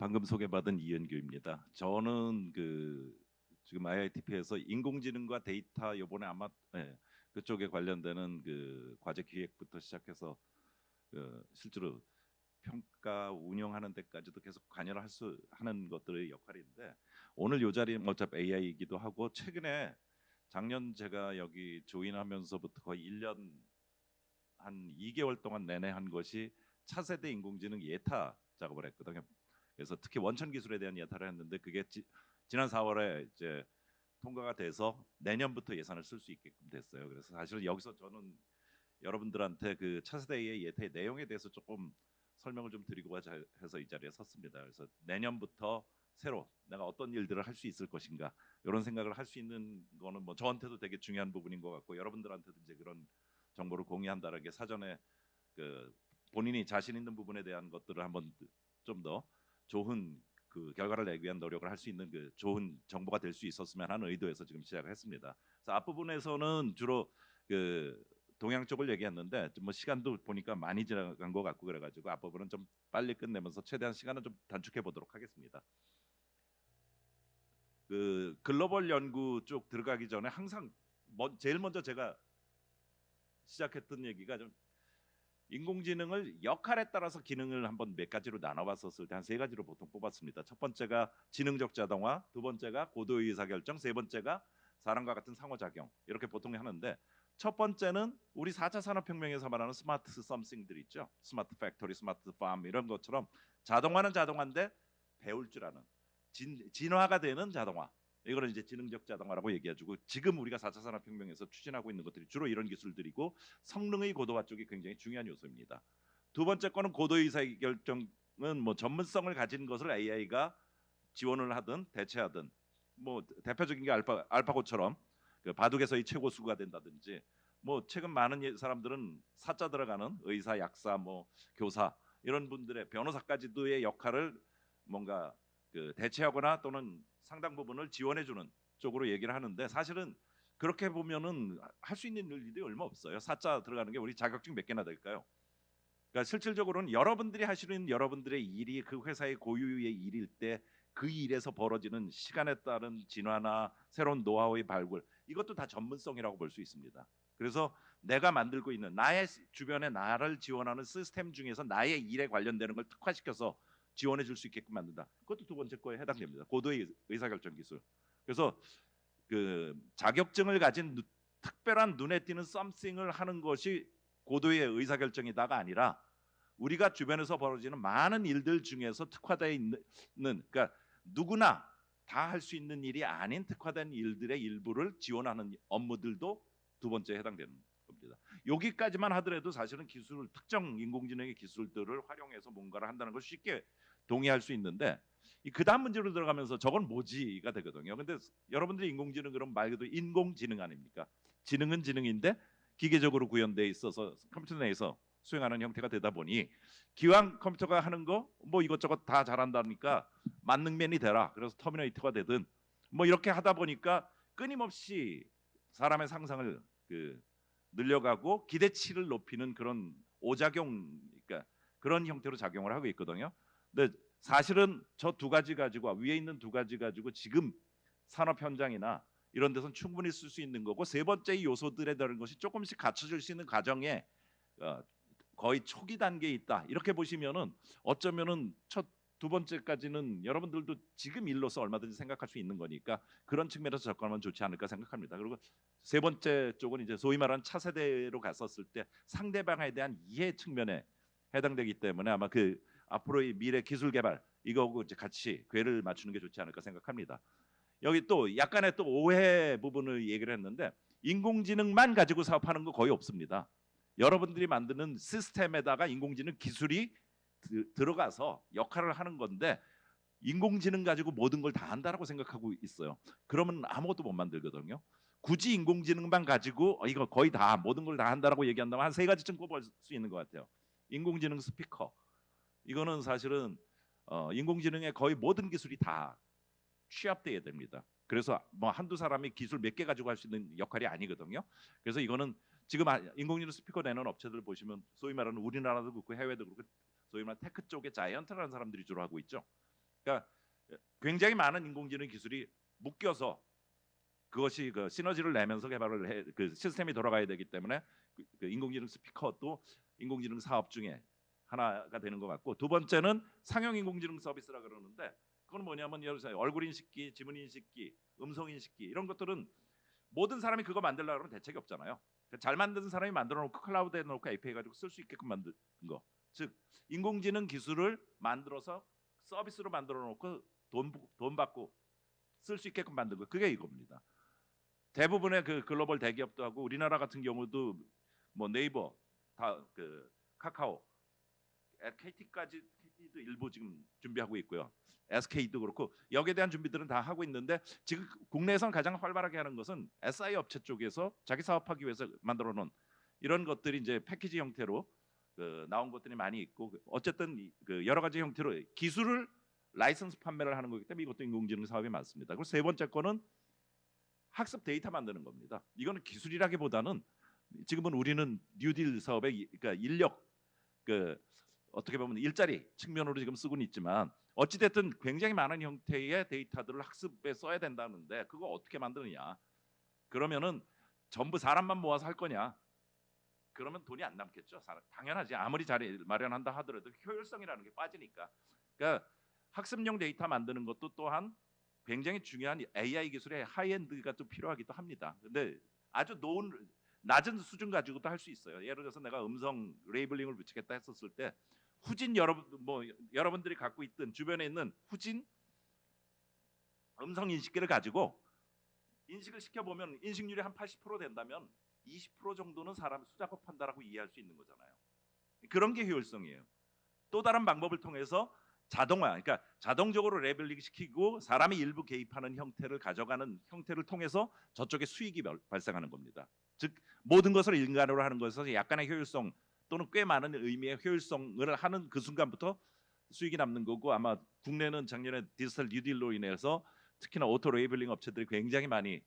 방금 소개받은 이은규입니다. 저는 지금 IITP에서 인공지능과 데이터 요번에 아마 그쪽에 관련되는 과제 기획부터 시작해서 실제로 평가 운영하는 데까지도 계속 관여를 하는 것들의 역할인데, 오늘 요 자리는 어차피 AI이기도 하고, 최근에 작년 제가 여기 조인하면서부터 거의 1년 한 2개월 동안 내내 한 것이 차세대 인공지능 예타 작업을 했거든요. 그래서 특히 원천 기술에 대한 예타를 했는데, 그게 지난 4월에 이제 통과가 돼서 내년부터 예산을 쓸 수 있게끔 됐어요. 그래서 사실 여기서 저는 여러분들한테 그 차세대의 예타의 내용에 대해서 조금 설명을 좀 드리고 해서 이 자리에 섰습니다. 그래서 내년부터 새로 내가 어떤 일들을 할 수 있을 것인가, 이런 생각을 할 수 있는 거는 뭐 저한테도 되게 중요한 부분인 것 같고, 여러분들한테도 이제 그런 정보를 공유한다는 게 사전에 본인이 자신 있는 부분에 대한 것들을 한번 좀 더 좋은 결과를 내기 위한 노력을 할 수 있는 좋은 정보가 될 수 있었으면 하는 의도에서 지금 시작을 했습니다. 그래서 앞부분에서는 주로 동양 쪽을 얘기했는데, 뭐 시간도 보니까 많이 지나간 것 같고, 그래가지고 앞부분은 좀 빨리 끝내면서 최대한 시간을 좀 단축해 보도록 하겠습니다. 글로벌 연구 쪽 들어가기 전에 항상 제일 먼저 제가 시작했던 얘기가, 좀 인공지능을 역할에 따라서 기능을 한번 몇 가지로 나눠봤었을 때 한 3가지로 보통 뽑았습니다. 첫 번째가 지능적 자동화, 두 번째가 고도의 의사결정, 세 번째가 사람과 같은 상호작용, 이렇게 보통 하는데, 첫 번째는 우리 4차 산업혁명에서 말하는 스마트 썸씽들 있죠. 스마트 팩토리, 스마트 팜, 이런 것처럼 자동화는 자동화인데 배울 줄 아는 진화가 되는 자동화, 이거는 이제 지능적 자동화라고 얘기해주고, 지금 우리가 4차 산업혁명에서 추진하고 있는 것들이 주로 이런 기술들이고, 성능의 고도화 쪽이 굉장히 중요한 요소입니다. 두 번째 거는 고도의 의사결정은 뭐 전문성을 가진 것을 AI가 지원을 하든 대체하든, 뭐 대표적인 게 알파고처럼 바둑에서의 최고 수가 된다든지, 뭐 최근 많은 사람들은 사자 들어가는 의사, 약사, 뭐 교사, 이런 분들의 변호사까지도의 역할을 뭔가 대체하거나 또는 상당 부분을 지원해주는 쪽으로 얘기를 하는데, 사실은 그렇게 보면은 할 수 있는 일이 얼마 없어요. 사자 들어가는 게 우리 자격증 몇 개나 될까요? 그러니까 실질적으로는 여러분들이 하시는 여러분들의 일이 그 회사의 고유의 일일 때, 그 일에서 벌어지는 시간에 따른 진화나 새로운 노하우의 발굴, 이것도 다 전문성이라고 볼 수 있습니다. 그래서 내가 만들고 있는 나의 주변에 나를 지원하는 시스템 중에서 나의 일에 관련되는 걸 특화시켜서 지원해 줄 수 있게끔 만든다. 그것도 두 번째 거에 해당됩니다. 고도의 의사결정 기술. 그래서 자격증을 가진 특별한 눈에 띄는 썸씽을 하는 것이 고도의 의사결정이다가 아니라, 우리가 주변에서 벌어지는 많은 일들 중에서 특화되어 있는, 그러니까 누구나 다 할 수 있는 일이 아닌 특화된 일들의 일부를 지원하는 업무들도 두 번째에 해당되는 겁니다. 여기까지만 하더라도 사실은 특정 인공지능의 기술들을 활용해서 뭔가를 한다는 걸 쉽게 동의할 수 있는데, 그 다음 문제로 들어가면서 저건 뭐지가 되거든요. 근데 여러분들이 인공지능 그럼 말 그대로 인공지능 아닙니까? 지능은 지능인데 기계적으로 구현돼 있어서 컴퓨터 내에서 수행하는 형태가 되다 보니, 기왕 컴퓨터가 하는 거 뭐 이것저것 다 잘한다니까 만능맨이 되라, 그래서 터미네이터가 되든 뭐 이렇게 하다 보니까 끊임없이 사람의 상상을 늘려가고 기대치를 높이는 그런 오작용, 그러니까 그런 형태로 작용을 하고 있거든요. 근데 사실은 저 두 가지 가지고, 위에 있는 두 가지 가지고 지금 산업 현장이나 이런 데서는 충분히 쓸 수 있는 거고, 세 번째 요소들에 대한 것이 조금씩 갖춰질 수 있는 과정에 거의 초기 단계에 있다, 이렇게 보시면은 어쩌면은 두 번째까지는 여러분들도 지금 일로서 얼마든지 생각할 수 있는 거니까, 그런 측면에서 접근하면 좋지 않을까 생각합니다. 그리고 세 번째 쪽은 이제 소위 말하는 차세대로 갔었을 때 상대방에 대한 이해 측면에 해당되기 때문에, 아마 앞으로의 미래 기술 개발 이거하고 이제 같이 궤를 맞추는 게 좋지 않을까 생각합니다. 여기 또 약간의 또 오해 부분을 얘기를 했는데, 인공지능만 가지고 사업하는 거 거의 없습니다. 여러분들이 만드는 시스템에다가 인공지능 기술이 들어가서 역할을 하는 건데, 인공지능 가지고 모든 걸 다 한다라고 생각하고 있어요. 그러면 아무것도 못 만들거든요. 굳이 인공지능만 가지고 이거 거의 다 모든 걸 다 한다라고 얘기한다면 한 3가지쯤 꼽을 수 있는 것 같아요. 인공지능 스피커, 이거는 사실은 인공지능의 거의 모든 기술이 다 취합돼야 됩니다. 그래서 뭐 한두 사람이 기술 몇 개 가지고 할 수 있는 역할이 아니거든요. 그래서 이거는 지금 인공지능 스피커 내는 업체들 보시면 소위 말하는 우리나라도 그렇고 해외도 그렇고 소위 말하는 테크 쪽에 자이언트라는 사람들이 주로 하고 있죠. 그러니까 굉장히 많은 인공지능 기술이 묶여서 그것이 그 시너지를 내면서 개발을 해, 그 시스템이 돌아가야 되기 때문에 그 인공지능 스피커도 인공지능 사업 중에 하나가 되는 것 같고, 두 번째는 상용 인공지능 서비스라 그러는데, 그건 뭐냐면 예를 들어서 얼굴 인식기, 지문 인식기, 음성 인식기 이런 것들은 모든 사람이 그거 만들려고 그러면 대책이 없잖아요. 잘 만든 사람이 만들어 놓고 클라우드에 놓고 API 가지고 쓸 수 있게끔 만든 거. 즉 인공지능 기술을 만들어서 서비스로 만들어 놓고 돈 받고 쓸 수 있게끔 만든 거. 그게 이겁니다. 대부분의 그 글로벌 대기업도 하고 우리나라 같은 경우도 뭐 네이버, 다 그 카카오, KT도 일부 지금 준비하고 있고요. SK도 그렇고 여기에 대한 준비들은 다 하고 있는데, 지금 국내에서는 가장 활발하게 하는 것은 SI 업체 쪽에서 자기 사업하기 위해서 만들어 놓은 이런 것들이 이제 패키지 형태로 나온 것들이 많이 있고, 어쨌든 그 여러 가지 형태로 기술을 라이선스 판매를 하는 거기 때문에 이것도 인공지능 사업이 많습니다. 그리고 세 번째 거는 학습 데이터 만드는 겁니다. 이거는 기술이라기보다는 지금은 우리는 뉴딜 사업의 그러니까 인력, 그 어떻게 보면 일자리 측면으로 지금 쓰고는 있지만, 어찌 됐든 굉장히 많은 형태의 데이터들을 학습에 써야 된다는데 그거 어떻게 만드느냐? 그러면은 전부 사람만 모아서 할 거냐? 그러면 돈이 안 남겠죠. 당연하지. 아무리 자리 마련한다 하더라도 효율성이라는 게 빠지니까. 그러니까 학습용 데이터 만드는 것도 또한 굉장히 중요한 AI 기술의 하이엔드가 또 필요하기도 합니다. 근데 아주 낮은 수준 가지고도 할 수 있어요. 예를 들어서 내가 음성 레이블링을 붙이겠다 했었을 때 후진 여러분들이 갖고 있던 주변에 있는 후진 음성 인식기를 가지고 인식을 시켜보면 인식률이 한 80% 된다면 20% 정도는 사람 수작업한다라고 이해할 수 있는 거잖아요. 그런 게 효율성이에요. 또 다른 방법을 통해서 그러니까 자동적으로 레벨링 시키고 사람이 일부 개입하는 형태를 가져가는 형태를 통해서 저쪽에 수익이 발생하는 겁니다. 즉 모든 것을 인간으로 하는 것에서 약간의 효율성 또는 꽤 많은 의미의 효율성을 하는 그 순간부터 수익이 남는 거고, 아마 국내는 작년에 디지털 뉴딜로 인해서 특히나 오토 레이블링 업체들이 굉장히 많이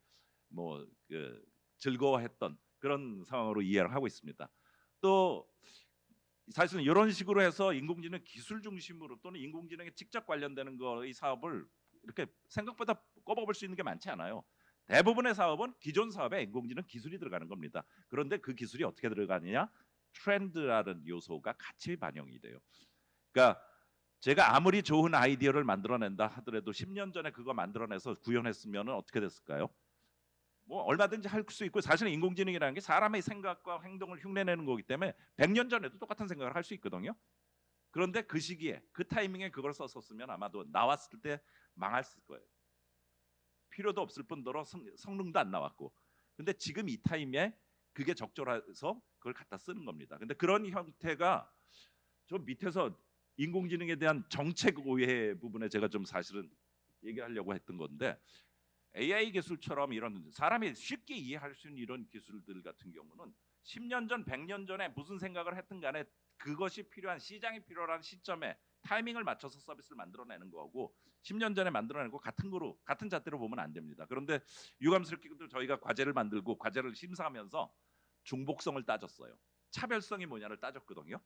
즐거워했던 그런 상황으로 이해를 하고 있습니다. 또 사실은 이런 식으로 해서 인공지능 기술 중심으로 또는 인공지능에 직접 관련되는 거의 사업을 이렇게 생각보다 꼽아볼 수 있는 게 많지 않아요. 대부분의 사업은 기존 사업에 인공지능 기술이 들어가는 겁니다. 그런데 그 기술이 어떻게 들어가느냐? 트렌드라는 요소가 같이 반영이 돼요. 그러니까 제가 아무리 좋은 아이디어를 만들어낸다 하더라도 10년 전에 그거 만들어내서 구현했으면 어떻게 됐을까요? 뭐 얼마든지 할 수 있고, 사실은 인공지능이라는 게 사람의 생각과 행동을 흉내내는 거기 때문에 100년 전에도 똑같은 생각을 할 수 있거든요. 그런데 그 시기에 그 타이밍에 그걸 썼었으면 아마도 나왔을 때 망했을 거예요. 필요도 없을 뿐더러 성능도 안 나왔고. 근데 지금 이 타임에 그게 적절해서 그걸 갖다 쓰는 겁니다. 근데 그런 형태가 저 밑에서 인공지능에 대한 정책 오해 부분에 제가 좀 사실은 얘기하려고 했던 건데, AI 기술처럼 이런 사람이 쉽게 이해할 수 있는 이런 기술들 같은 경우는 10년 전, 100년 전에 무슨 생각을 했든 간에 그것이 필요한 시장이 필요한 시점에 타이밍을 맞춰서 서비스를 만들어내는 거고, 10년 전에 만들어낸 거 같은 잣대로 보면 안 됩니다. 그런데 유감스럽게도 저희가 과제를 만들고 과제를 심사하면서 중복성을 따졌어요. 차별성이 뭐냐를 따졌거든요.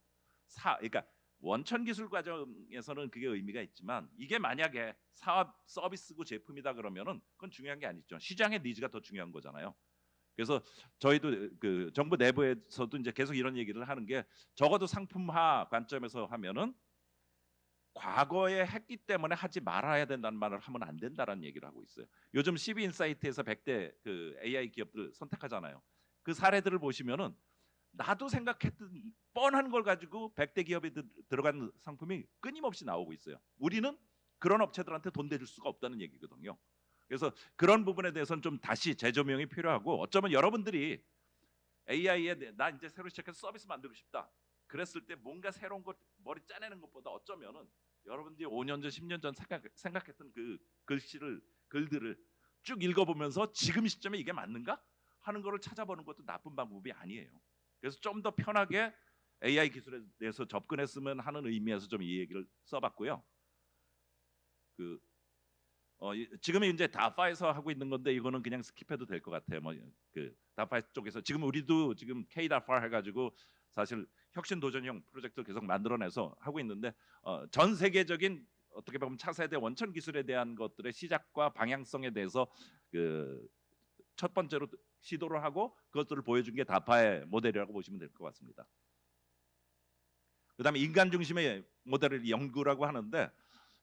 그러니까 원천 기술 과정에서는 그게 의미가 있지만, 이게 만약에 사업 서비스고 제품이다 그러면은 그건 중요한 게 아니죠. 시장의 니즈가 더 중요한 거잖아요. 그래서 저희도 그 정부 내부에서도 이제 계속 이런 얘기를 하는 게, 적어도 상품화 관점에서 하면은 과거에 했기 때문에 하지 말아야 된다는 말을 하면 안 된다라는 얘기를 하고 있어요. 요즘 CB인사이트에서 100대 그 AI 기업들 선택하잖아요. 그 사례들을 보시면은 나도 생각했던 뻔한 걸 가지고 100대 기업에 들어간 상품이 끊임없이 나오고 있어요. 우리는 그런 업체들한테 돈 대줄 수가 없다는 얘기거든요. 그래서 그런 부분에 대해서는 좀 다시 재조명이 필요하고, 어쩌면 여러분들이 AI에 나 이제 새로 시작해서 서비스 만들고 싶다 그랬을 때 뭔가 새로운 것 머리 짜내는 것보다 어쩌면은 여러분들이 5년 전, 10년 전 생각했던 그 글들을 쭉 읽어보면서 지금 시점에 이게 맞는가 하는 거를 찾아보는 것도 나쁜 방법이 아니에요. 그래서 좀 더 편하게 AI 기술에 대해서 접근했으면 하는 의미에서 좀 이 얘기를 써봤고요. 지금은 이제 다파에서 하고 있는 건데 이거는 그냥 스킵해도 될 것 같아요. 그 다파 쪽에서 지금 우리도 지금 K-다파 해가지고 사실 혁신 도전형 프로젝트를 계속 만들어내서 하고 있는데, 전 세계적인 어떻게 보면 차세대 원천 기술에 대한 것들의 시작과 방향성에 대해서 그 첫 번째로 시도를 하고 그것들을 보여준 게 다파의 모델이라고 보시면 될 것 같습니다. 그다음에 인간 중심의 모델을 연구라고 하는데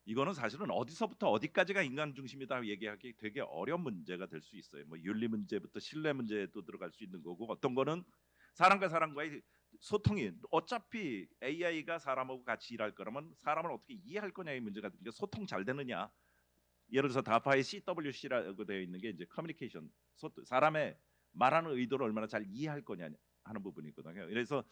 이거는 사실은 어디서부터 어디까지가 인간 중심이다 얘기하기 되게 어려운 문제가 될 수 있어요. 뭐 윤리 문제부터 신뢰 문제도 들어갈 수 있는 거고 어떤 거는 사람과 사람과의 소통이 어차피 AI가 사람하고 같이 일할 거라면 사람을 어떻게 이해할 거냐의 문제가 되는 게 소통 잘 되느냐. 예를 들어서 다파의 CWC라고 되어 있는 게 이제 커뮤니케이션, 사람의 말하는 의도를 얼마나 잘 이해할 거냐 하는 부분이거든요. 그래서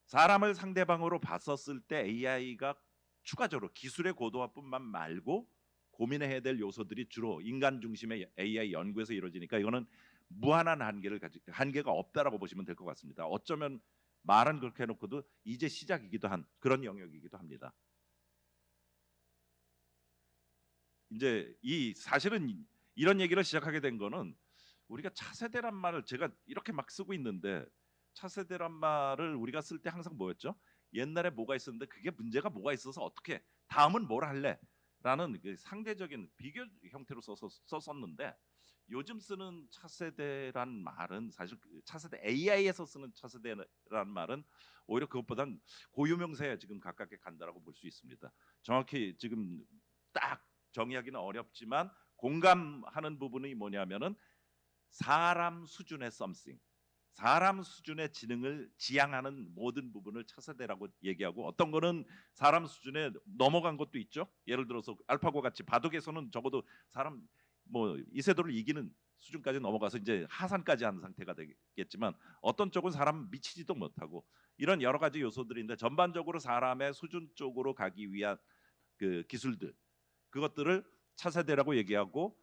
사람을 상대방으로 봤었을 때 AI가 추가적으로 기술의 고도화뿐만 말고 고민해야 될 요소들이 주로 인간 중심의 AI 연구에서 이루어지니까 이거는 무한한 한계가 없다라고 보시면 될 것 같습니다. 어쩌면 말은 그렇게 해놓고도 이제 시작이기도 한 그런 영역이기도 합니다. 이제 이 사실은 이런 얘기를 시작하게 된 거는 우리가 차세대란 말을 제가 이렇게 막 쓰고 있는데 차세대란 말을 우리가 쓸 때 항상 뭐였죠? 옛날에 뭐가 있었는데 그게 문제가 뭐가 있어서 어떻게 다음은 뭘 할래? 라는 그 상대적인 비교 형태로 썼었는데 요즘 쓰는 차세대란 말은 사실 차세대 AI에서 쓰는 차세대란 말은 오히려 그것보단 고유명사에 지금 가깝게 간다라고 볼 수 있습니다. 정확히 지금 딱 정의하기는 어렵지만 공감하는 부분이 뭐냐면은 사람 수준의 something, 사람 수준의 지능을 지향하는 모든 부분을 차세대라고 얘기하고 어떤 거는 사람 수준에 넘어간 것도 있죠. 예를 들어서 알파고 같이 바둑에서는 적어도 사람 뭐 이세돌을 이기는 수준까지 넘어가서 이제 하산까지 한 상태가 되겠지만 어떤 쪽은 사람 미치지도 못하고 이런 여러 가지 요소들인데 전반적으로 사람의 수준 쪽으로 가기 위한 그 기술들 그것들을 차세대라고 얘기하고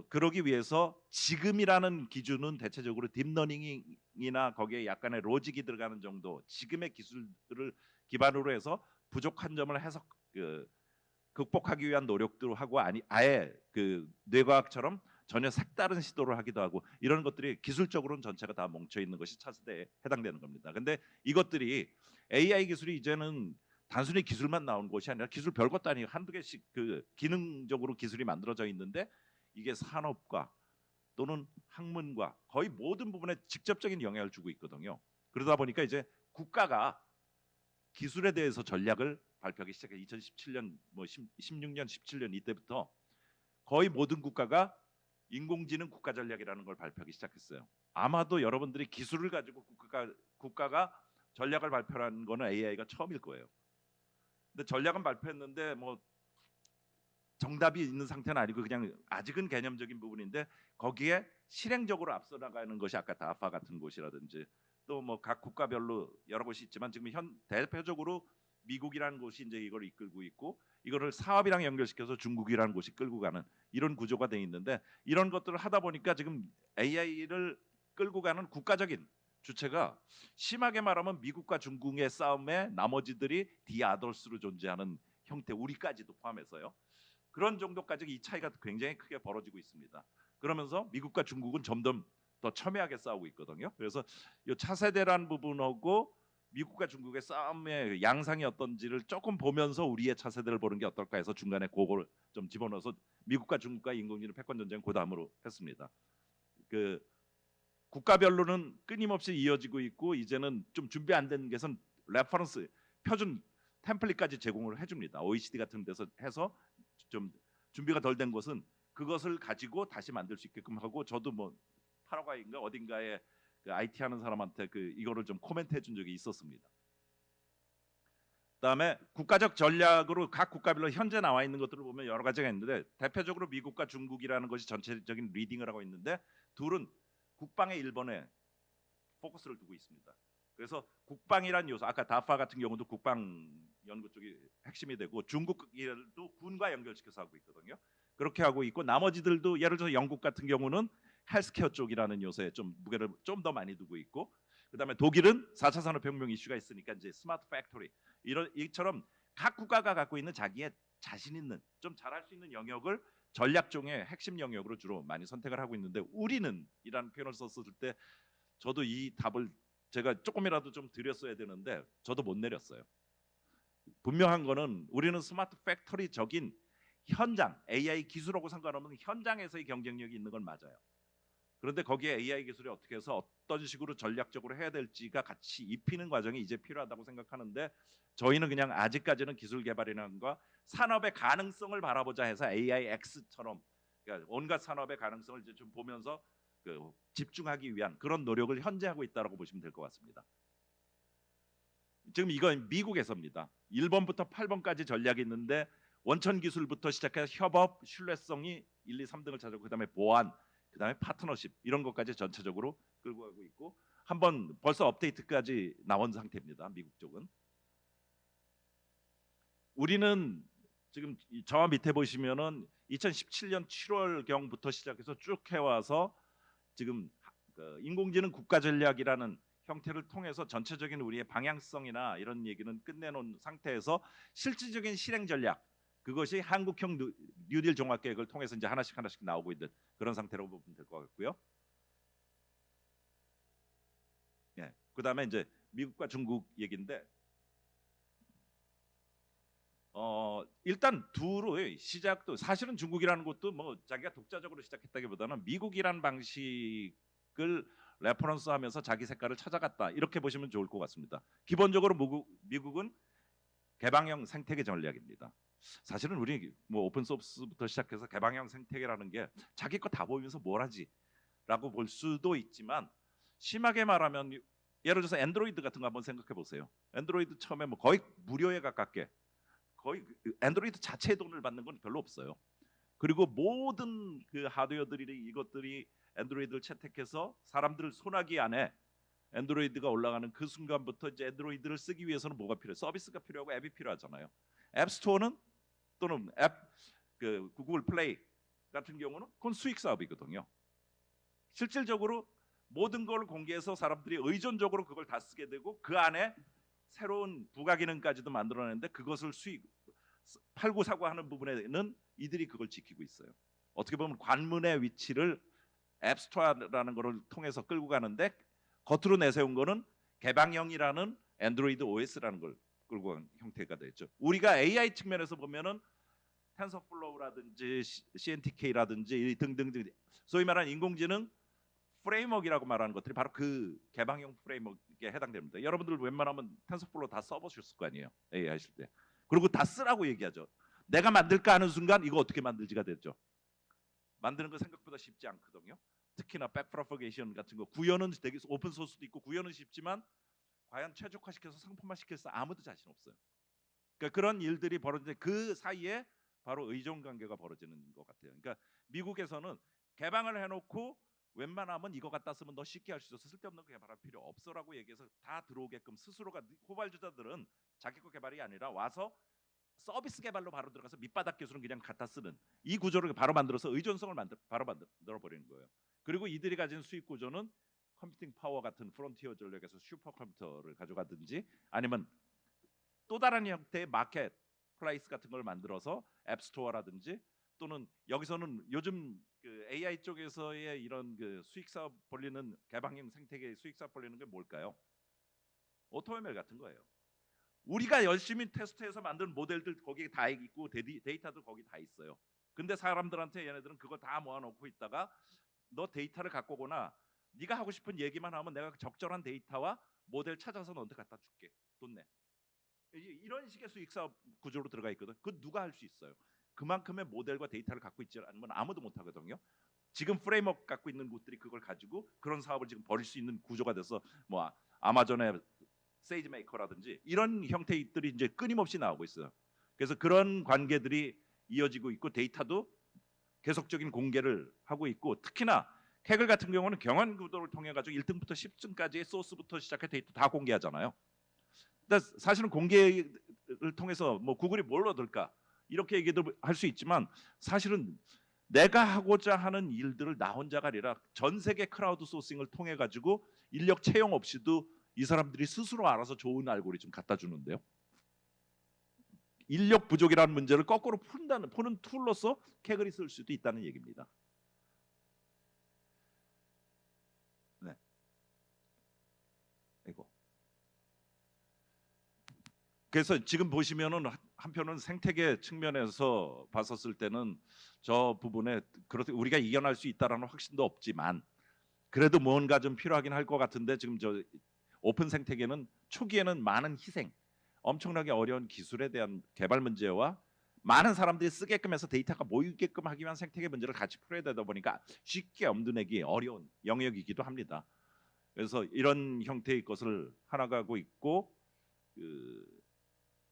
그러기 위해서 지금이라는 기준은 대체적으로 딥러닝이나 거기에 약간의 로직이 들어가는 정도 지금의 기술들을 기반으로 해서 부족한 점을 해석 극복하기 위한 노력도 하고 아예 그 뇌과학처럼 전혀 색다른 시도를 하기도 하고 이런 것들이 기술적으로는 전체가 다 뭉쳐 있는 것이 차세대에 해당되는 겁니다. 근데 이것들이 AI 기술이 이제는 단순히 기술만 나온 것이 아니라 기술 별것도 아니고 한두 개씩 그 기능적으로 기술이 만들어져 있는데 이게 산업과 또는 학문과 거의 모든 부분에 직접적인 영향을 주고 있거든요. 그러다 보니까 이제 국가가 기술에 대해서 전략을 발표하기 시작해 2017년 뭐 16년 17년 이때부터 거의 모든 국가가 인공지능 국가 전략이라는 걸 발표하기 시작했어요. 아마도 여러분들이 기술을 가지고 국가가 전략을 발표한 거는 AI가 처음일 거예요. 근데 전략은 발표했는데 뭐 정답이 있는 상태는 아니고 그냥 아직은 개념적인 부분인데 거기에 실행적으로 앞서 나가는 것이 아까 다파 같은 곳이라든지 또 뭐 각 국가별로 여러 곳이 있지만 지금 현 대표적으로 미국이라는 곳이 이제 이걸 이끌고 있고 이거를 사업이랑 연결시켜서 중국이라는 곳이 끌고 가는 이런 구조가 돼 있는데 이런 것들을 하다 보니까 지금 AI를 끌고 가는 국가적인 주체가 심하게 말하면 미국과 중국의 싸움에 나머지들이 디아더스로 존재하는 형태 우리까지도 포함해서요. 그런 정도까지 이 차이가 굉장히 크게 벌어지고 있습니다. 그러면서 미국과 중국은 점점 더 첨예하게 싸우고 있거든요. 그래서 이 차세대란 부분하고 미국과 중국의 싸움의 양상이 어떤지를 조금 보면서 우리의 차세대를 보는 게 어떨까 해서 중간에 그거를 좀 집어넣어서 미국과 중국과 인공지능 패권 전쟁 그 다음으로 했습니다. 그 국가별로는 끊임없이 이어지고 있고 이제는 좀 준비 안 된 것은 레퍼런스 표준 템플릿까지 제공을 해줍니다. OECD 같은 데서 해서 좀 준비가 덜 된 것은 그것을 가지고 다시 만들 수 있게끔 하고 저도 뭐 파라과이인가 어딘가에 그 IT 하는 사람한테 그 이거를 좀 코멘트 해준 적이 있었습니다. 그다음에 국가적 전략으로 각 국가별로 현재 나와 있는 것들을 보면 여러 가지가 있는데 대표적으로 미국과 중국이라는 것이 전체적인 리딩을 하고 있는데 둘은 국방의 일본에 포커스를 두고 있습니다. 그래서 국방이란 요소 아까 다파 같은 경우도 국방 연구 쪽이 핵심이 되고 중국도 군과 연결시켜서 하고 있거든요. 그렇게 하고 있고 나머지들도 예를 들어서 영국 같은 경우는 헬스케어 쪽이라는 요소에 좀 무게를 좀 더 많이 두고 있고 그다음에 독일은 4차 산업혁명 이슈가 있으니까 이제 스마트 팩토리 이처럼 각 국가가 갖고 있는 자기의 자신 있는 좀 잘할 수 있는 영역을 전략종의 핵심 영역으로 주로 많이 선택을 하고 있는데 우리는 이라는 표현을 썼을 때 저도 이 답을 제가 조금이라도 좀 드렸어야 되는데 저도 못 내렸어요. 분명한 거는 우리는 스마트 팩토리적인 현장 AI 기술하고 상관없는 현장에서의 경쟁력이 있는 건 맞아요. 그런데 거기에 AI 기술이 어떻게 해서 어떤 식으로 전략적으로 해야 될지가 같이 입히는 과정이 이제 필요하다고 생각하는데 저희는 그냥 아직까지는 기술 개발이라는 거 산업의 가능성을 바라보자 해서 AIX처럼 그러니까 온갖 산업의 가능성을 이제 좀 보면서 그 집중하기 위한 그런 노력을 현재 하고 있다고 보시면 될 것 같습니다. 지금 이건 미국에서입니다. 1번부터 8번까지 전략이 있는데 원천 기술부터 시작해서 협업, 신뢰성이 1, 2, 3등을 차지하고 그다음에 보안, 그다음에 파트너십 이런 것까지 전체적으로 끌고 가고 있고 한번 벌써 업데이트까지 나온 상태입니다. 미국 쪽은. 우리는 지금 저와 밑에 보시면은 2017년 7월 경부터 시작해서 쭉 해와서 지금 그 인공지능 국가 전략이라는 형태를 통해서 전체적인 우리의 방향성이나 이런 얘기는 끝내놓은 상태에서 실질적인 실행 전략 그것이 한국형 뉴딜 종합계획을 통해서 이제 하나씩 나오고 있는 그런 상태라고 보면 될 것 같고요. 예. 그다음에 이제 미국과 중국 얘기인데 일단 둘의 시작도 사실은 중국이라는 것도 뭐 자기가 독자적으로 시작했다기보다는 미국이라는 방식을 레퍼런스하면서 자기 색깔을 찾아갔다 이렇게 보시면 좋을 것 같습니다. 기본적으로 미국은 개방형 생태계 전략입니다. 사실은 우리 뭐 오픈 소스부터 시작해서 개방형 생태계라는 게 자기 거 다 보이면서 뭘 하지라고 볼 수도 있지만 심하게 말하면 예를 들어서 앤드로이드 같은 거 한번 생각해 보세요. 앤드로이드 처음에 뭐 거의 무료에 가깝게 거의 앤드로이드 자체의 돈을 받는 건 별로 없어요. 그리고 모든 그 하드웨어들이 이것들이 앤드로이드를 채택해서 사람들 손아귀 안에 앤드로이드가 올라가는 그 순간부터 이제 앤드로이드를 쓰기 위해서는 뭐가 필요해? 서비스가 필요하고 앱이 필요하잖아요. 앱 스토어는 또는 앱 그 구글 플레이 같은 경우는 그건 수익 사업이거든요. 실질적으로 모든 걸 공개해서 사람들이 의존적으로 그걸 다 쓰게 되고 그 안에 새로운 부가 기능까지도 만들어내는데 그것을 수익 팔고 사고 하는 부분에는 이들이 그걸 지키고 있어요. 어떻게 보면 관문의 위치를 앱스토어라는 것을 통해서 끌고 가는데 겉으로 내세운 거는 개방형이라는 앤드로이드 OS라는 걸 끌고 간 형태가 되죠. 우리가 AI 측면에서 보면은 텐서플로우라든지 CNTK라든지 등등등 소위 말하는 인공지능 프레임워크라고 말하는 것들이 바로 그 개방형 프레임워크에 해당됩니다. 여러분들 웬만하면 텐서플로우 다 써보셨을 거 아니에요. AI 하실 때. 그리고 다 쓰라고 얘기하죠. 내가 만들까 하는 순간 이거 어떻게 만들지가 되죠. 만드는 거 생각보다 쉽지 않거든요. 특히나 백프로퍼게이션 같은 거 구현은 되게 오픈 소스도 있고 구현은 쉽지만 과연 최적화시켜서 상품화 시켜서 아무도 자신 없어요. 그러니까 그런 일들이 벌어지는데 그 사이에 바로 의존 관계가 벌어지는 것 같아요. 그러니까 미국에서는 개방을 해놓고 웬만하면 이거 갖다 쓰면 너 쉽게 할 수 있어서 쓸데없는 거 개발할 필요 없어라고 얘기해서 다 들어오게끔 스스로가 호발주자들은 자기 거 개발이 아니라 와서 서비스 개발로 바로 들어가서 밑바닥 기술은 그냥 갖다 쓰는 이 구조를 바로 만들어서 의존성을 바로 만들어 버리는 거예요. 그리고 이들이 가진 수익 구조는 컴퓨팅 파워 같은 프론티어 전략에서 슈퍼컴퓨터를 가져가든지 아니면 또 다른 형태의 마켓 플레이스 같은 걸 만들어서 앱스토어라든지 또는 여기서는 요즘 그 AI 쪽에서의 이런 그 수익 사업 벌리는 개방형 생태계 수익 사업 벌리는 게 뭘까요? 오토메밀 같은 거예요. 우리가 열심히 테스트해서 만든 모델들 거기에 다 있고 데이터도 거기 다 있어요. 근데 사람들한테 얘네들은 그거 다 모아놓고 있다가 너 데이터를 갖고 오거나 네가 하고 싶은 얘기만 하면 내가 적절한 데이터와 모델 찾아서 너한테 갖다 줄게. 돈 내. 이런 식의 수익 사업 구조로 들어가 있거든. 그 누가 할 수 있어요? 그만큼의 모델과 데이터를 갖고 있지 않으면 아무도 못 하거든요. 지금 프레임워크 갖고 있는 곳들이 그걸 가지고 그런 사업을 지금 벌일 수 있는 구조가 돼서 뭐 아마존의 세이지 메이커라든지 이런 형태들이 이제 끊임없이 나오고 있어요. 그래서 그런 관계들이 이어지고 있고 데이터도 계속적인 공개를 하고 있고 특히나 캐글 같은 경우는 경원 구도를 통해 가지고 1등부터 10등까지의 소스부터 시작해 데이터 다 공개하잖아요. 근데 사실은 공개를 통해서 뭐 구글이 뭘 얻을까 이렇게 얘기도 할 수 있지만 사실은 내가 하고자 하는 일들을 나 혼자가 아니라 전 세계 크라우드 소싱을 통해 가지고 인력 채용 없이도 이 사람들이 스스로 알아서 좋은 알고리즘 갖다 주는데요. 인력 부족이라는 문제를 거꾸로 푸는 툴로서 캐글이 쓸 수도 있다는 얘기입니다. 네. 이거. 그래서 지금 보시면은 한편은 생태계 측면에서 봤었을 때는 저 부분에 그렇게 우리가 이겨낼 수 있다라는 확신도 없지만 그래도 뭔가 좀 필요하긴 할 것 같은데 지금 저 오픈 생태계는 초기에는 많은 희생, 엄청나게 어려운 기술에 대한 개발 문제와 많은 사람들이 쓰게끔 해서 데이터가 모이게끔 하기 위한 생태계 문제를 같이 풀어야 되다 보니까 쉽게 엄두내기 어려운 영역이기도 합니다. 그래서 이런 형태의 것을 하나가고 있고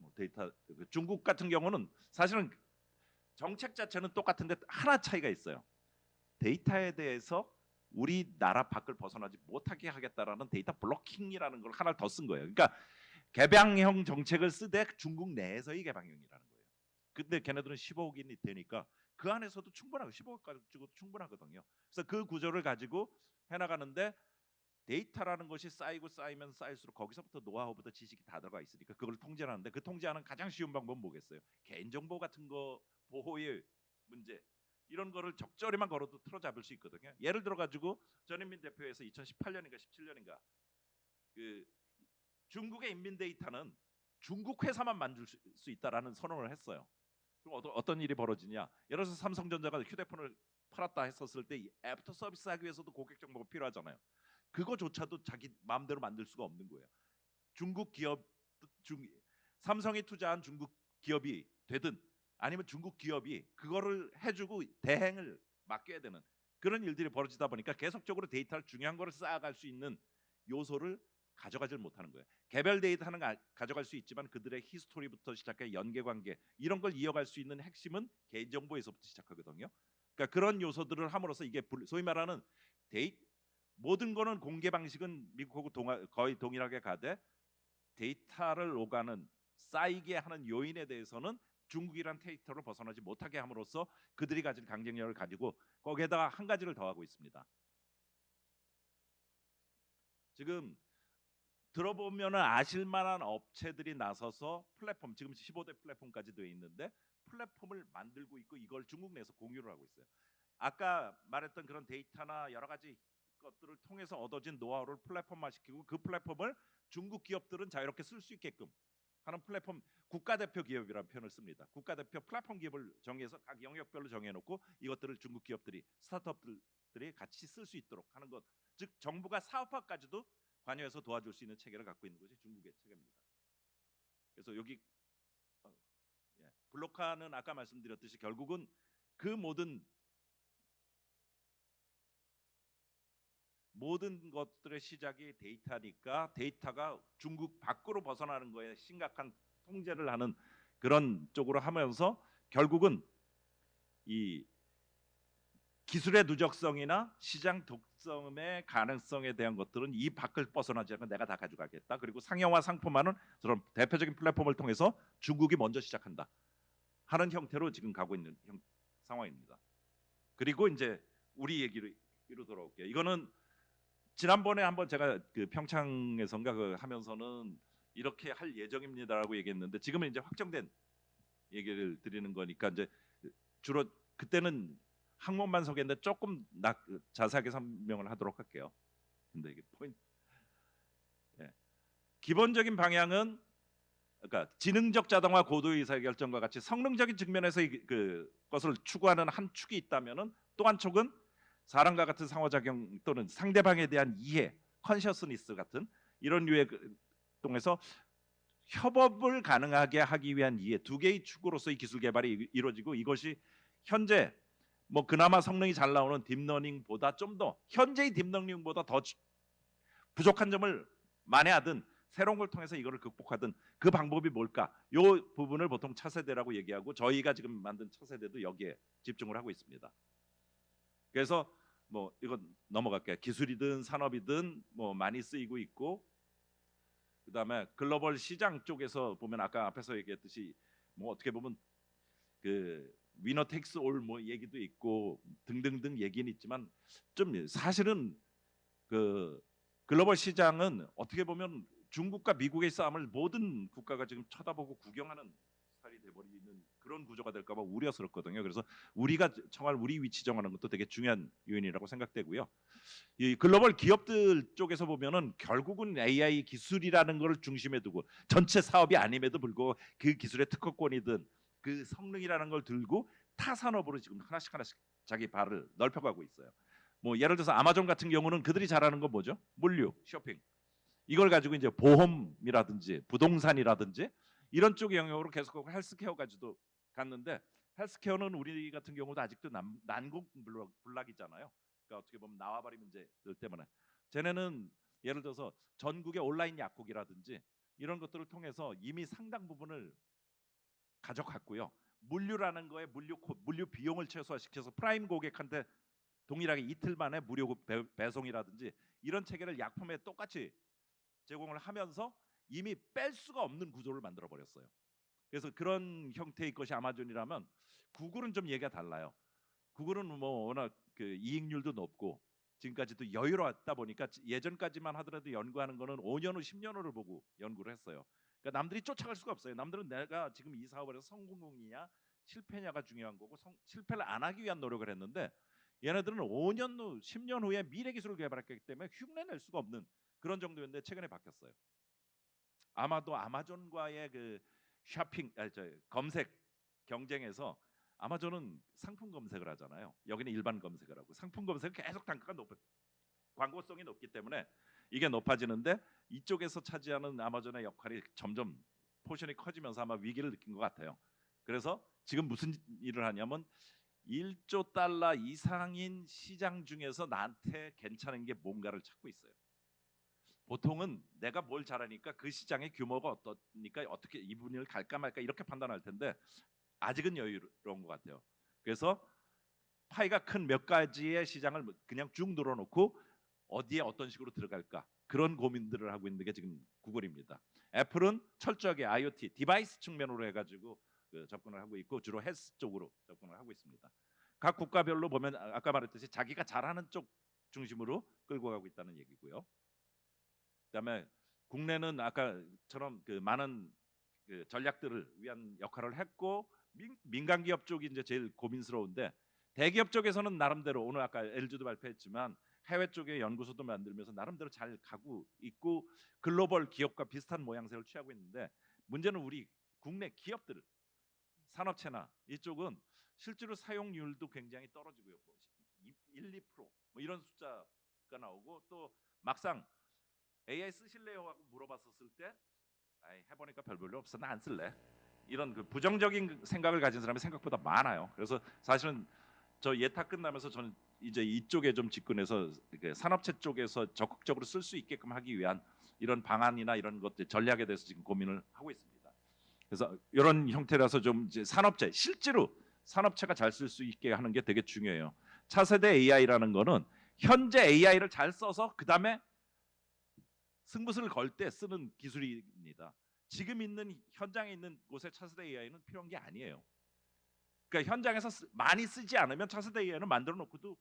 뭐 데이터 중국 같은 경우는 사실은 정책 자체는 똑같은데 하나 차이가 있어요. 데이터에 대해서 우리나라 밖을 벗어나지 못하게 하겠다라는 데이터 블로킹이라는 걸 하나를 더 쓴 거예요. 그러니까 개방형 정책을 쓰되 중국 내에서의 개방형이라는 거예요. 근데 걔네들은 15억인이 되니까 그 안에서도 충분하고 15억 가지고도 충분하거든요. 그래서 그 구조를 가지고 해나가는데 데이터라는 것이 쌓이면 쌓일수록 거기서부터 노하우부터 지식이 다 들어가 있으니까 그걸 통제하는데 그 통제하는 가장 쉬운 방법은 뭐겠어요? 개인정보 같은 거 보호의 문제 이런 거를 적절히만 걸어도 틀어잡을 수 있거든요. 예를 들어 가지고 전인민 대표에서 2018년인가 17년인가 그 중국의 인민 데이터는 중국 회사만 만들 수 있다라는 선언을 했어요. 그럼 어떤 일이 벌어지냐? 예를 들어서 삼성전자가 휴대폰을 팔았다 했었을 때 애프터 서비스 하기 위해서도 고객 정보가 필요하잖아요. 그거조차도 자기 마음대로 만들 수가 없는 거예요. 중국 기업 삼성이 투자한 중국 기업이 되든 아니면 중국 기업이 그거를 해주고 대행을 맡겨야 되는 그런 일들이 벌어지다 보니까 계속적으로 데이터를 중요한 거를 쌓아갈 수 있는 요소를 가져가질 못하는 거예요. 개별 데이터는 가져갈 수 있지만 그들의 히스토리부터 시작해 연계관계 이런 걸 이어갈 수 있는 핵심은 개인정보에서부터 시작하거든요. 그러니까 그런 요소들을 함으로써 이게 소위 말하는 모든 거는 공개 방식은 미국하고 거의 동일하게 가되 데이터를 오가는 쌓이게 하는 요인에 대해서는 중국이란 데이터를 벗어나지 못하게 함으로써 그들이 가진 강쟁력을 가지고 거기에다가 한 가지를 더하고 있습니다. 지금 들어보면 아실만한 업체들이 나서서 플랫폼 지금 15대 플랫폼까지 되어 있는데 플랫폼을 만들고 있고 이걸 중국 내에서 공유를 하고 있어요. 아까 말했던 그런 데이터나 여러 가지 것들을 통해서 얻어진 노하우를 플랫폼화시키고 그 플랫폼을 중국 기업들은 자유롭게 쓸 수 있게끔 하는 플랫폼 국가대표 기업이라는 표현을 씁니다. 국가대표 플랫폼 기업을 정해서 각 영역별로 정해놓고 이것들을 중국 기업들이 스타트업들이 같이 쓸 수 있도록 하는 것, 즉 정부가 사업화까지도 관여해서 도와줄 수 있는 체계를 갖고 있는 것이 중국의 체계입니다. 그래서 여기 블록화는 아까 말씀드렸듯이 결국은 그 모든 것들의 시작이 데이터니까 데이터가 중국 밖으로 벗어나는 거에 심각한 통제를 하는 그런 쪽으로 하면서 결국은 이 기술의 누적성이나 시장 독점의 가능성에 대한 것들은 이 밖을 벗어나지 않고 내가 다 가져가겠다. 그리고 상용화 상품화는 그런 대표적인 플랫폼을 통해서 중국이 먼저 시작한다 하는 형태로 지금 가고 있는 상황입니다. 그리고 이제 우리 얘기로 돌아올게요. 이거는 지난번에 한번 제가 그 평창에선가 그 하면서는 이렇게 할 예정입니다라고 얘기했는데 지금은 이제 확정된 얘기를 드리는 거니까 이제 주로 그때는 항목만 소개했는데 조금 자세하게 설명을 하도록 할게요. 근데 이게 포인트, 기본적인 방향은 그러니까 지능적 자동화 고도 의사결정과 같이 성능적인 측면에서 그 것을 추구하는 한 축이 있다면은 또 한 축은 사람과 같은 상호작용 또는 상대방에 대한 이해, 컨셔스니스 같은 이런 류의 통해서 협업을 가능하게 하기 위한 이해 두 개의 축으로서의 기술 개발이 이루어지고 이것이 현재 뭐 그나마 성능이 잘 나오는 딥러닝보다 좀 더 현재의 딥러닝보다 더 부족한 점을 만회하든 새로운 걸 통해서 이거를 극복하든 그 방법이 뭘까? 이 부분을 보통 차세대라고 얘기하고 저희가 지금 만든 차세대도 여기에 집중을 하고 있습니다. 그래서 뭐 이건 넘어갈게요. 기술이든 산업이든 뭐 많이 쓰이고 있고 그다음에 글로벌 시장 쪽에서 보면 아까 앞에서 얘기했듯이 뭐 어떻게 보면 그 위너 텍스 올 뭐 얘기도 있고 등등등 얘기는 있지만 좀 사실은 그 글로벌 시장은 어떻게 보면 중국과 미국의 싸움을 모든 국가가 지금 쳐다보고 구경하는 스타일이 돼버리는 그런 그런 구조가 될까 봐 우려스럽거든요. 그래서 우리가 정말 우리 위치 정하는 것도 되게 중요한 요인이라고 생각되고요. 이 글로벌 기업들 쪽에서 보면은 결국은 AI 기술이라는 걸 중심에 두고 전체 사업이 아님에도 불구하고 그 기술의 특허권이든 그 성능이라는 걸 들고 타 산업으로 지금 하나씩 하나씩 자기 발을 넓혀가고 있어요. 뭐 예를 들어서 아마존 같은 경우는 그들이 잘하는 건 뭐죠? 물류, 쇼핑. 이걸 가지고 이제 보험이라든지 부동산이라든지 이런 쪽 영역으로 계속 헬스케어 가지고 갔는데 헬스케어는 우리 같은 경우도 아직도 난공불락이잖아요. 그러니까 어떻게 보면 나와바리 문제들 때문에 쟤네는 예를 들어서 전국의 온라인 약국이라든지 이런 것들을 통해서 이미 상당 부분을 가져갔고요. 물류라는 거에 물류 비용을 최소화시켜서 프라임 고객한테 동일하게 이틀 만에 무료 배송이라든지 이런 체계를 약품에 똑같이 제공을 하면서 이미 뺄 수가 없는 구조를 만들어 버렸어요. 그래서 그런 형태의 것이 아마존이라면 구글은 좀 얘기가 달라요. 구글은 뭐 워낙 그 이익률도 높고 지금까지도 여유로웠다 보니까 예전까지만 하더라도 연구하는 거는 5년 후 10년 후를 보고 연구를 했어요. 그러니까 남들이 쫓아갈 수가 없어요. 남들은 내가 지금 이 사업을 해서 성공이냐 실패냐가 중요한 거고 실패를 안 하기 위한 노력을 했는데 얘네들은 5년 후 10년 후에 미래 기술을 개발했기 때문에 흉내낼 수가 없는 그런 정도였는데 최근에 바뀌었어요. 아마도 아마존과의 그 쇼핑 검색 경쟁에서 아마존은 상품 검색을 하잖아요. 여기는 일반 검색을 하고 상품 검색은 계속 단가가 높아 광고성이 높기 때문에 이게 높아지는데 이쪽에서 차지하는 아마존의 역할이 점점 포션이 커지면서 아마 위기를 느낀 것 같아요. 그래서 지금 무슨 일을 하냐면 1조 달러 이상인 시장 중에서 나한테 괜찮은 게 뭔가를 찾고 있어요. 보통은 내가 뭘 잘하니까 그 시장의 규모가 어떠니까 어떻게 이 분야를 갈까 말까 이렇게 판단할 텐데 아직은 여유로운 것 같아요. 그래서 파이가 큰 몇 가지의 시장을 그냥 쭉 늘어놓고 어디에 어떤 식으로 들어갈까 그런 고민들을 하고 있는 게 지금 구글입니다. 애플은 철저하게 IoT 디바이스 측면으로 해가지고 접근을 하고 있고 주로 헬스 쪽으로 접근을 하고 있습니다. 각 국가별로 보면 아까 말했듯이 자기가 잘하는 쪽 중심으로 끌고 가고 있다는 얘기고요. 그다음에 국내는 아까처럼 그 많은 그 전략들을 위한 역할을 했고 민간 기업 쪽이 이제 제일 고민스러운데 대기업 쪽에서는 나름대로 오늘 아까 LG도 발표했지만 해외 쪽에 연구소도 만들면서 나름대로 잘 가고 있고 글로벌 기업과 비슷한 모양새를 취하고 있는데 문제는 우리 국내 기업들 산업체나 이쪽은 실제로 사용률도 굉장히 떨어지고요. 1, 2%뭐 이런 숫자가 나오고 또 막상 AI 쓰실래요? 하고 물어봤었을 때 해보니까 별 볼일 없어 나 안 쓸래 이런 그 부정적인 생각을 가진 사람이 생각보다 많아요. 그래서 사실은 저 예타 끝나면서 저는 이제 이쪽에 좀 집중해서 산업체 쪽에서 적극적으로 쓸 수 있게끔 하기 위한 이런 방안이나 이런 것들 전략에 대해서 지금 고민을 하고 있습니다. 그래서 이런 형태라서 좀 이제 산업체 실제로 산업체가 잘 쓸 수 있게 하는 게 되게 중요해요. 차세대 AI라는 거는 현재 AI를 잘 써서 그 다음에 승부수를 걸 때 쓰는 기술입니다. 지금 있는 현장에 있는 곳의 차세대 AI는 필요한 게 아니에요. 그러니까 현장에서 많이 쓰지 않으면 차세대 AI는 만들어 놓고도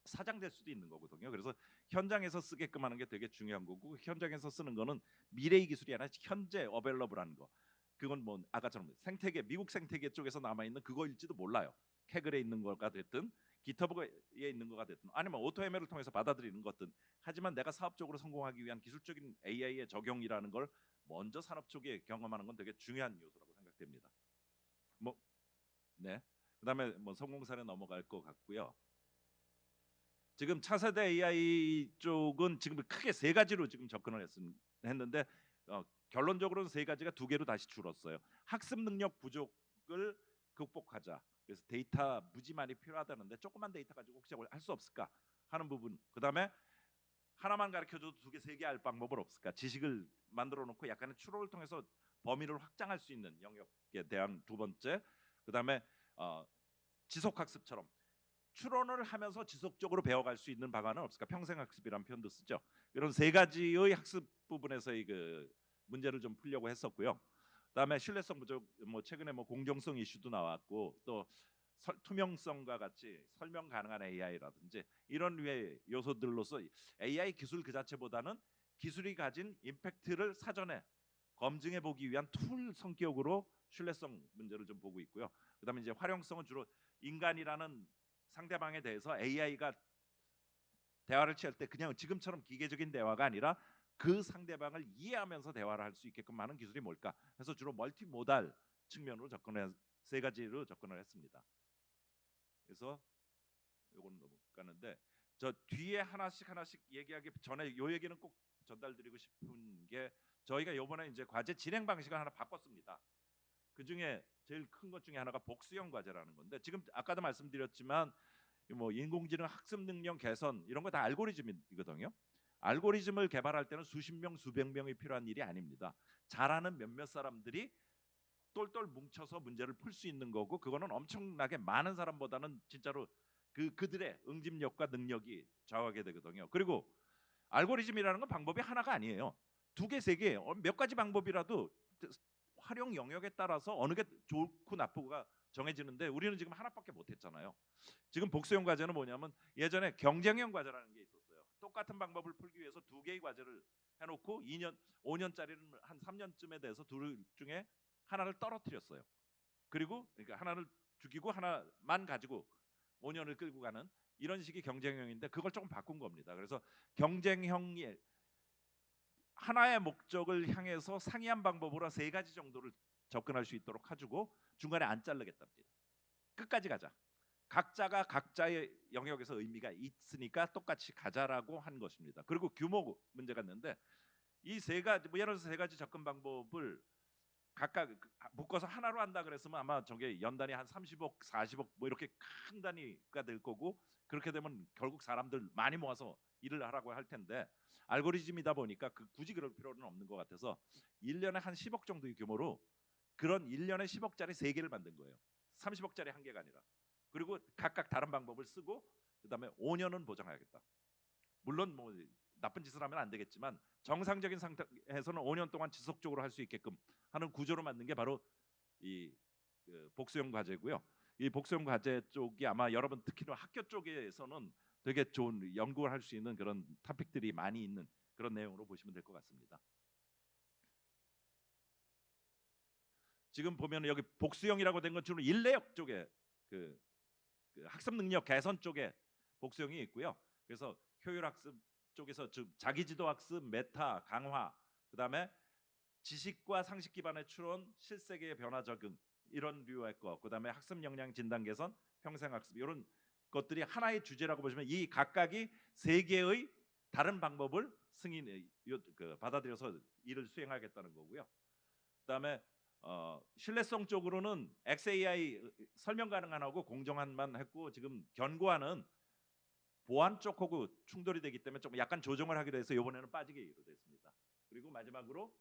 사장될 수도 있는 거거든요. 그래서 현장에서 쓰게끔 하는 게 되게 중요한 거고 현장에서 쓰는 거는 미래의 기술이 아니라 현재 어벨러블한 거. 그건 뭐 아까처럼 생태계 미국 생태계 쪽에서 남아 있는 그거일지도 몰라요. 캐글에 있는 거가 됐든 기터브에 있는 거가 됐든 아니면 오토ML을 통해서 받아들이는 것든 하지만 내가 사업적으로 성공하기 위한 기술적인 AI의 적용이라는 걸 먼저 산업 쪽에 경험하는 건 되게 중요한 요소라고 생각됩니다. 뭐 네. 그다음에 뭐 성공 사례 넘어갈 것 같고요. 지금 차세대 AI 쪽은 지금 크게 세 가지로 지금 접근을 했는데 결론적으로는 세 가지가 두 개로 다시 줄었어요. 학습 능력 부족을 극복하자. 그래서 데이터 무지 많이 필요하다는데 조그만 데이터 가지고 혹시 할 수 없을까 하는 부분. 그다음에 하나만 가르쳐줘도 두 개, 세 개 할 방법은 없을까? 지식을 만들어 놓고 약간의 추론을 통해서 범위를 확장할 수 있는 영역에 대한 두 번째. 그다음에 지속 학습처럼 추론을 하면서 지속적으로 배워갈 수 있는 방안은 없을까? 평생학습이라는 표현도 쓰죠. 이런 세 가지의 학습 부분에서의 그 문제를 좀 풀려고 했었고요. 그다음에 신뢰성 부족, 뭐 최근에 뭐 공정성 이슈도 나왔고 또 투명성과 같이 설명 가능한 AI라든지 이런 류의 요소들로서 AI 기술 그 자체보다는 기술이 가진 임팩트를 사전에 검증해 보기 위한 툴 성격으로 신뢰성 문제를 좀 보고 있고요. 그다음에 이제 활용성은 주로 인간이라는 상대방에 대해서 AI가 대화를 취할 때 그냥 지금처럼 기계적인 대화가 아니라 그 상대방을 이해하면서 대화를 할 수 있게끔 하는 기술이 뭘까? 그래서 주로 멀티모달 측면으로 접근해 세 가지로 접근을 했습니다. 그래서 요거는 넘어가는데 저 뒤에 하나씩 얘기하기 전에 요 얘기는 꼭 전달드리고 싶은 게 저희가 요번에 이제 과제 진행 방식을 하나 바꿨습니다. 그 중에 제일 큰 것 중에 하나가 복수형 과제라는 건데 지금 아까도 말씀드렸지만 뭐 인공지능 학습 능력 개선 이런 거 다 알고리즘이거든요. 알고리즘을 개발할 때는 수십 명, 수백 명이 필요한 일이 아닙니다. 잘하는 몇몇 사람들이 똘똘 뭉쳐서 문제를 풀 수 있는 거고 그거는 엄청나게 많은 사람보다는 진짜로 그들의 응집력과 능력이 좌우하게 되거든요. 그리고 알고리즘이라는 건 방법이 하나가 아니에요. 두 개, 세 개, 몇 가지 방법이라도 활용 영역에 따라서 어느 게 좋고 나쁘고가 정해지는데 우리는 지금 하나밖에 못 했잖아요. 지금 복수형 과제는 뭐냐면 예전에 경쟁형 과제라는 게 있었어요. 똑같은 방법을 풀기 위해서 두 개의 과제를 해놓고 2년, 5년짜리는 한 3년쯤에 대해서 둘 중에 하나를 떨어뜨렸어요. 그리고 그러니까 하나를 죽이고 하나만 가지고 5년을 끌고 가는 이런 식의 경쟁형인데 그걸 조금 바꾼 겁니다. 그래서 경쟁형이 하나의 목적을 향해서 상이한 방법으로 세 가지 정도를 접근할 수 있도록 해주고 중간에 안 자르겠답니다. 끝까지 가자. 각자가 각자의 영역에서 의미가 있으니까 똑같이 가자라고 한 것입니다. 그리고 규모 문제가 있는데 이 세 가지 뭐 예를 들어서 세 가지 접근 방법을 각각 묶어서 하나로 한다 그랬으면 아마 저게 연단이 한 30억, 40억 뭐 이렇게 큰 단위가 될 거고 그렇게 되면 결국 사람들 많이 모아서 일을 하라고 할 텐데 알고리즘이다 보니까 굳이 그럴 필요는 없는 것 같아서 1년에 한 10억 정도의 규모로 그런 1년에 10억짜리 3개를 만든 거예요. 30억짜리 한 개가 아니라. 그리고 각각 다른 방법을 쓰고 그다음에 5년은 보장하겠다. 물론 뭐 나쁜 짓을 하면 안 되겠지만 정상적인 상태에서는 5년 동안 지속적으로 할 수 있게끔 하는 구조로 만든 게 바로 이 복수형 과제고요. 이 복수형 과제 쪽이 아마 여러분 특히나 학교 쪽에서는 되게 좋은 연구를 할 수 있는 그런 토픽들이 많이 있는 그런 내용으로 보시면 될 것 같습니다. 지금 보면 여기 복수형이라고 된 건 주로 인내역 쪽에 그 학습 능력 개선 쪽에 복수형이 있고요. 그래서 효율 학습 쪽에서 즉 자기지도 학습, 메타 강화, 그다음에 지식과 상식 기반의 추론, 실세계의 변화 적응 이런 류의 거, 그다음에 학습 역량 진단 개선, 평생 학습 이런 것들이 하나의 주제라고 보시면 이 각각이 세 개의 다른 방법을 받아들여서 일을 수행하겠다는 거고요. 그다음에 신뢰성 쪽으로는 XAI 설명 가능한하고 공정한만 했고 지금 견고하는 보안 쪽하고 충돌이 되기 때문에 좀 약간 조정을 하기로 해서 이번에는 빠지기로 됐습니다. 그리고 마지막으로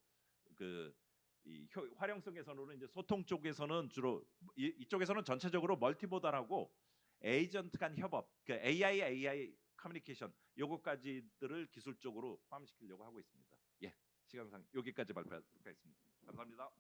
이 활용성에서는 이제 소통 쪽에서는 주로 이쪽에서는 전체적으로 멀티모달하고 에이전트 간 협업, 그 AI 커뮤니케이션 요거까지들을 기술적으로 포함시키려고 하고 있습니다. 예, 시간상 여기까지 발표하도록 하겠습니다. 감사합니다.